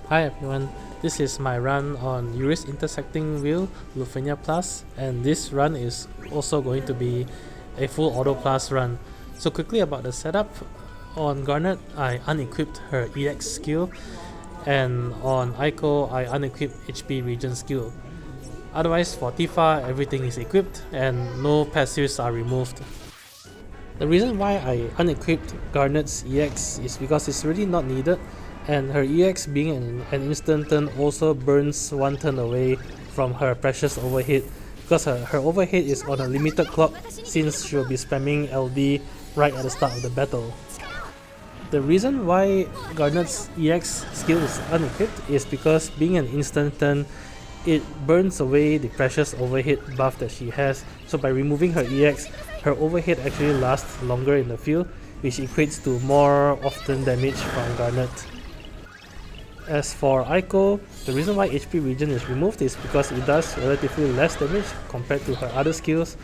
Hi everyone, this is my run on Yuri's Intersecting wheel, Lufenia Plus, and this run is also going to be a full auto plus run. So quickly about the setup, on Garnet I unequipped her EX skill, and on Eiko I unequipped HP Regen skill. Otherwise for Tifa everything is equipped and no passives are removed. The reason why I unequipped Garnet's EX is because it's really not needed, and her EX being an instant turn also burns one turn away from her precious overhead, because her overhead is on a limited clock since she will be spamming LD right at the start of the battle. The reason why Garnet's EX skill is unequipped is because being an instant turn, it burns away the precious overhead buff that she has, so by removing her EX, her overhead actually lasts longer in the field, which equates to more often damage from Garnet. As for Eiko, the reason why HP Regen is removed is because it does relatively less damage compared to her other skills,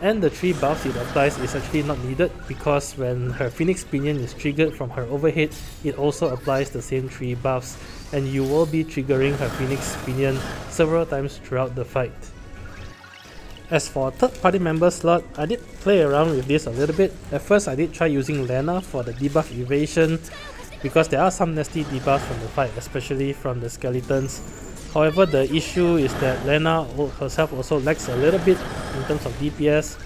and the 3 buffs it applies is actually not needed because when her Phoenix Pinion is triggered from her overhead, it also applies the same 3 buffs, and you will be triggering her Phoenix Pinion several times throughout the fight. As for third party member slot, I did play around with this a little bit. At first I did try using Lena for the debuff evasion, because there are some nasty debuffs from the fight, especially from the skeletons. However, the issue is that Lena herself also lacks a little bit in terms of DPS,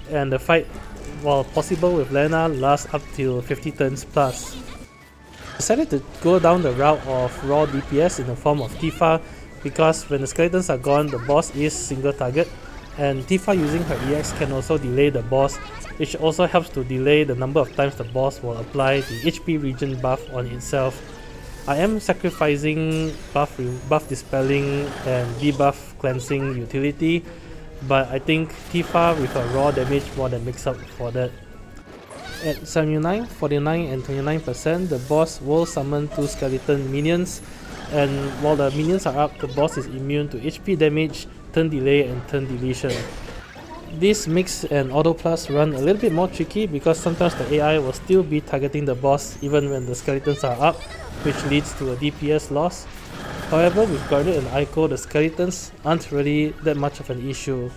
and the fight, while possible with Lena, lasts up till 50 turns plus. I decided to go down the route of raw DPS in the form of Tifa, because when the skeletons are gone, the boss is single target, and Tifa using her EX can also delay the boss, which also helps to delay the number of times the boss will apply the HP Regen buff on itself. I am sacrificing buff dispelling and debuff cleansing utility, but I think Tifa with her raw damage more than makes up for that. At 79, 49 and 29%, the boss will summon 2 skeleton minions, and while the minions are up, the boss is immune to HP damage, turn delay and turn deletion. This makes an auto plus run a little bit more tricky because sometimes the AI will still be targeting the boss even when the skeletons are up, which leads to a DPS loss. However, with Garnet and Eiko, the skeletons aren't really that much of an issue.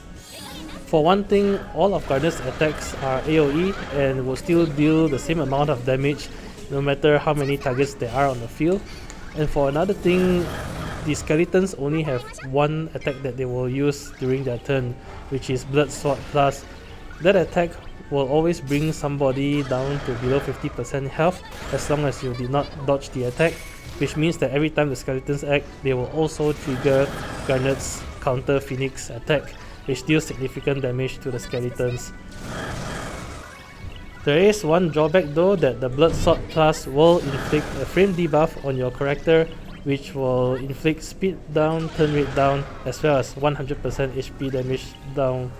For one thing, all of Garnet's attacks are AoE and will still deal the same amount of damage no matter how many targets there are on the field. And for another thing, the skeletons only have one attack that they will use during their turn, which is Blood Sword Plus. That attack will always bring somebody down to below 50% health as long as you did not dodge the attack, which means that every time the skeletons act, they will also trigger Garnet's counter Phoenix attack, which deals significant damage to the skeletons. There is one drawback though, that the Blood Sword Plus will inflict a frame debuff on your character, which will inflict speed down, turn rate down, as well as 100% HP damage down.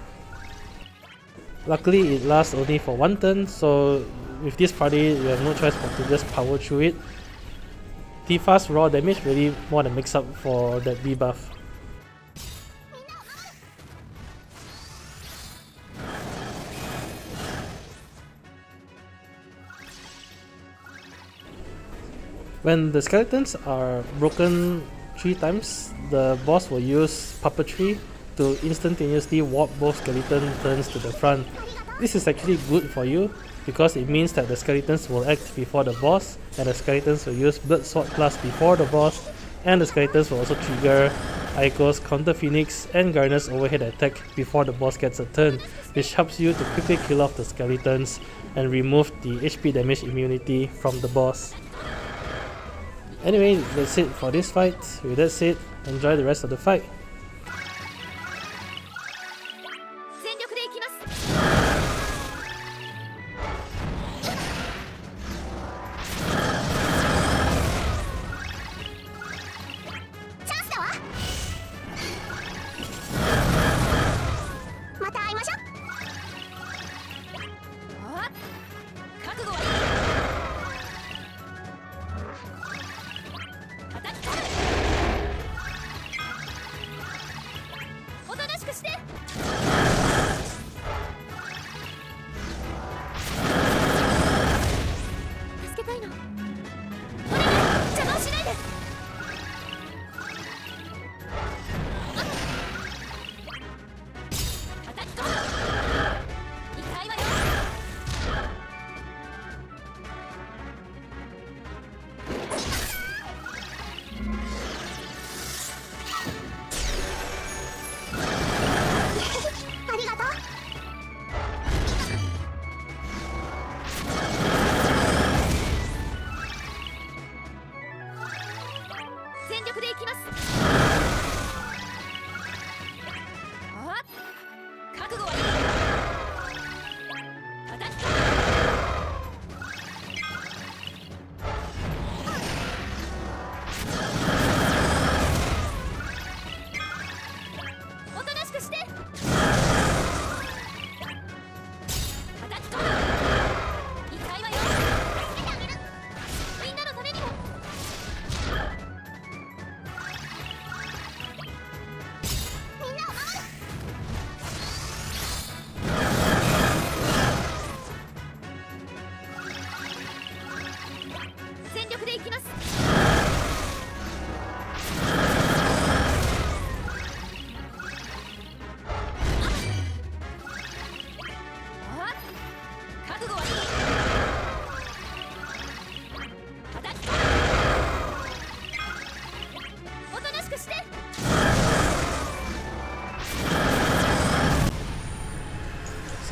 Luckily it lasts only for 1 turn, so with this party you have no choice but to just power through it. Tifa's raw damage really more than makes up for that debuff. When the skeletons are broken 3 times, the boss will use Puppetry to instantaneously warp both skeleton turns to the front. This is actually good for you because it means that the skeletons will act before the boss, and the skeletons will use Blood Sword Plus before the boss, and the skeletons will also trigger Eiko's counter Phoenix and Garnet's overhead attack before the boss gets a turn, which helps you to quickly kill off the skeletons and remove the HP damage immunity from the boss. Anyway, that's it for this fight. With that said, enjoy the rest of the fight.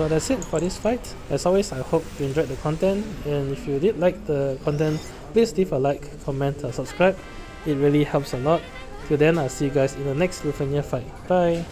So that's it for this fight. As always, I hope you enjoyed the content, and if you did like the content, please leave a like, comment, or subscribe. It really helps a lot. Till then, I'll see you guys in the next Lufenia fight. Bye!